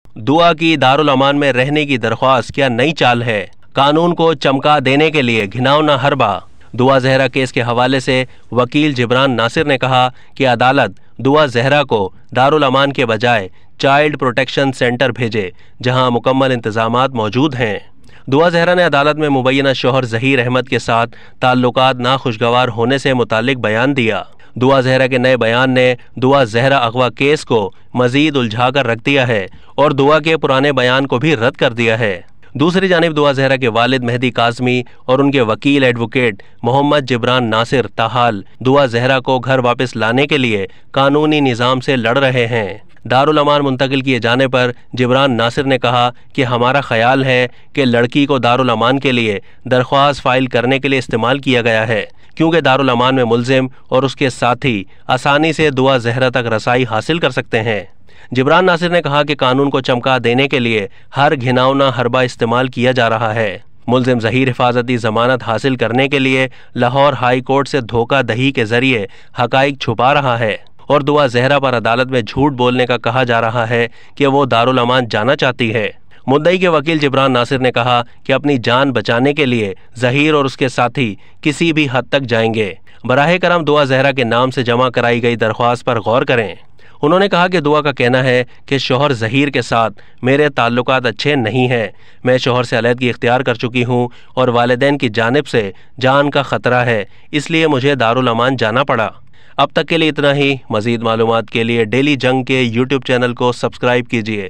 दुआ की दारुल अमान में रहने की दरख्वास्त क्या नई चाल है? कानून को चमका देने के लिए घिनौना हरबा। दुआ जहरा केस के हवाले से वकील जिब्रान नासिर ने कहा कि अदालत दुआ जहरा को दारुल अमान के बजाय चाइल्ड प्रोटेक्शन सेंटर भेजे, जहां मुकम्मल इंतजामात मौजूद हैं। दुआ जहरा ने अदालत में मुबैना शोहर ज़हीर अहमद के साथ ताल्लुकात नाखुशगवार होने से मुतालिक बयान दिया। दुआ जहरा के नए बयान ने दुआ जहरा अगवा केस को मजीद उलझा कर रख दिया है और दुआ के पुराने बयान को भी रद्द कर दिया है। दूसरी जानिब दुआ जहरा के वालिद मेहदी काज़मी और उनके वकील एडवोकेट मोहम्मद जिब्रान नासिर ताहाल दुआ जहरा को घर वापस लाने के लिए कानूनी निज़ाम से लड़ रहे हैं। दारुल अमान मुंतकिल किए जाने पर जिब्रान नासिर ने कहा कि हमारा ख्याल है कि लड़की को दारुल अमान के लिए दरख्वास्त फाइल करने के लिए इस्तेमाल किया गया है, क्योंकि दारुल अमान में मुल्जिम और उसके साथी आसानी से दुआ जहरा तक रसाई हासिल कर सकते हैं। जिब्रान नासिर ने कहा कि कानून को चमका देने के लिए हर घिनौना हरबा इस्तेमाल किया जा रहा है। मुल्जिम ज़हीर हिफाजती ज़मानत हासिल करने के लिए लाहौर हाई कोर्ट से धोखा दही के जरिए हकाइक छुपा रहा है और दुआ जहरा पर अदालत में झूठ बोलने का कहा जा रहा है कि वो दारुल अमान जाना चाहती है। मुद्दई के वकील जिब्रान नासिर ने कहा कि अपनी जान बचाने के लिए ज़हीर और उसके साथी किसी भी हद तक जाएंगे। बराह करम दुआ जहरा के नाम से जमा कराई गई दरख्वास्त पर गौर करें। उन्होंने कहा कि दुआ का कहना है कि शोहर ज़हीर के साथ मेरे ताल्लुकात अच्छे नहीं हैं। मैं शोहर से अलहदगी इख्तियार कर चुकी हूँ और वालिदैन की जानिब से जान का ख़तरा है, इसलिए मुझे दारुल अमान जाना पड़ा। अब तक के लिए इतना ही। मज़ीद मालूमात के लिए डेली जंग के यूट्यूब चैनल को सब्सक्राइब कीजिए।